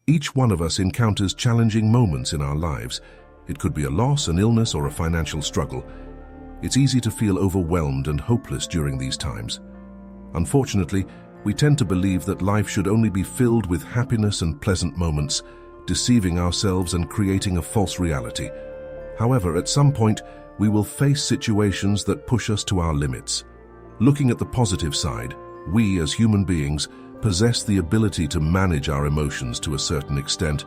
Each one of us encounters challenging moments in our lives. It could be a loss, an illness, or a financial struggle. It's easy to feel overwhelmed and hopeless during these times. Unfortunately, we tend to believe that life should only be filled with happiness and pleasant moments, deceiving ourselves and creating a false reality. However, at some point, we will face situations that push us to our limits. Looking at the positive side, we as human beings possess the ability to manage our emotions to a certain extent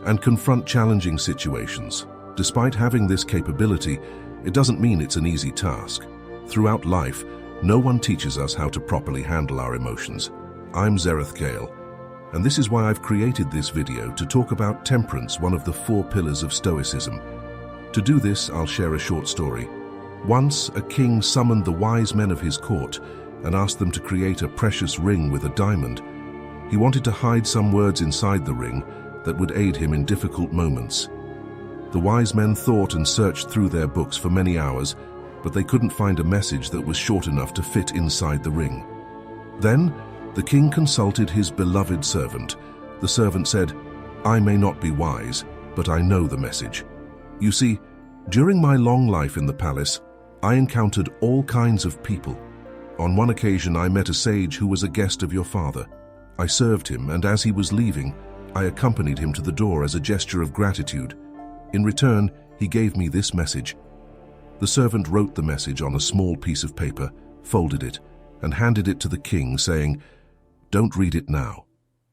and confront challenging situations. Despite having this capability, it doesn't mean it's an easy task. Throughout life, no one teaches us how to properly handle our emotions. I'm Zerathkael, and this is why I've created this video to talk about temperance, one of the 4 pillars of Stoicism. To do this, I'll share a short story. Once, a king summoned the wise men of his court and asked them to create a precious ring with a diamond. He wanted to hide some words inside the ring that would aid him in difficult moments. The wise men thought and searched through their books for many hours, but they couldn't find a message that was short enough to fit inside the ring. Then, the king consulted his beloved servant. The servant said, "I may not be wise, but I know the message. You see, during my long life in the palace, I encountered all kinds of people. On one occasion, I met a sage who was a guest of your father. I served him, and as he was leaving, I accompanied him to the door as a gesture of gratitude. In return, he gave me this message." The servant wrote the message on a small piece of paper, folded it, and handed it to the king, saying, "Don't read it now.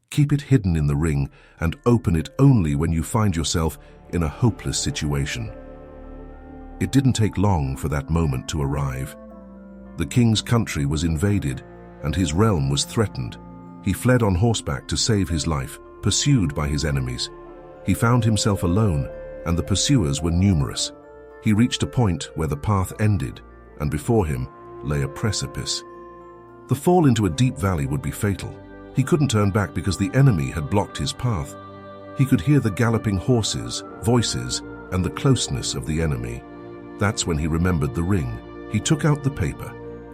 Keep it hidden in the ring and open it only when you find yourself in a hopeless situation." It didn't take long for that moment to arrive. The king's country was invaded, and his realm was threatened. He fled on horseback to save his life, pursued by his enemies. He found himself alone, and the pursuers were numerous. He reached a point where the path ended, and before him lay a precipice. The fall into a deep valley would be fatal. He couldn't turn back because the enemy had blocked his path. He could hear the galloping horses, voices, and the closeness of the enemy. That's when he remembered the ring. He took out the paper,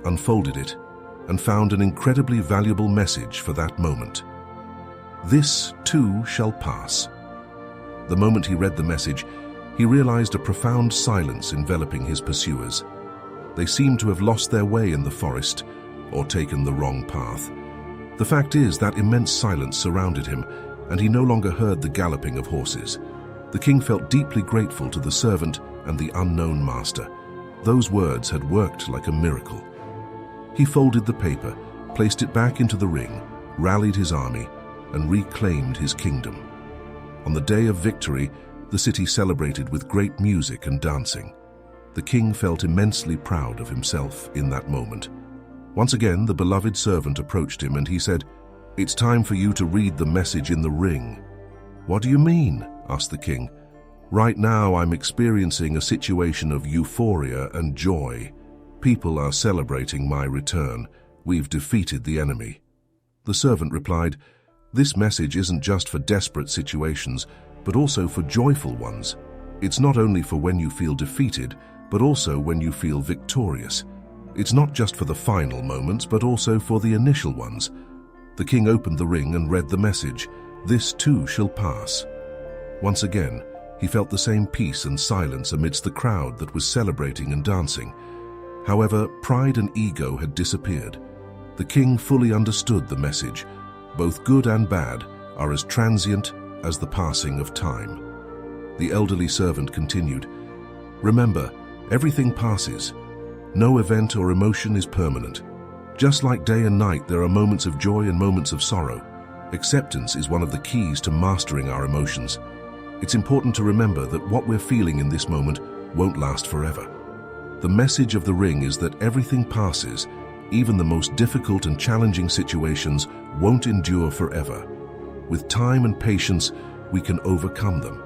unfolded it, and found an incredibly valuable message for that moment. "This too shall pass." The moment he read the message, he realized a profound silence enveloping his pursuers. They seemed to have lost their way in the forest or taken the wrong path. The fact is that immense silence surrounded him, and he no longer heard the galloping of horses. The king felt deeply grateful to the servant and the unknown master. Those words had worked like a miracle. He folded the paper, placed it back into the ring, rallied his army, and reclaimed his kingdom. On the day of victory, the city celebrated with great music and dancing. The king felt immensely proud of himself in that moment. Once again, the beloved servant approached him and he said, "It's time for you to read the message in the ring." "What do you mean?" asked the king. "Right now, I'm experiencing a situation of euphoria and joy. People are celebrating my return. We've defeated the enemy." The servant replied, "This message isn't just for desperate situations, but also for joyful ones. It's not only for when you feel defeated, but also when you feel victorious. It's not just for the final moments, but also for the initial ones." The king opened the ring and read the message, "This too shall pass." Once again, he felt the same peace and silence amidst the crowd that was celebrating and dancing. However, pride and ego had disappeared. The king fully understood the message. Both good and bad are as transient as the passing of time. The elderly servant continued, "Remember, everything passes. No event or emotion is permanent. Just like day and night, there are moments of joy and moments of sorrow. Acceptance is one of the keys to mastering our emotions. It's important to remember that what we're feeling in this moment won't last forever. The message of the ring is that everything passes. Even the most difficult and challenging situations won't endure forever. With time and patience, we can overcome them."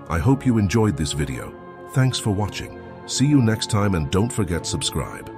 I hope you enjoyed this video. Thanks for watching. See you next time, and don't forget to subscribe.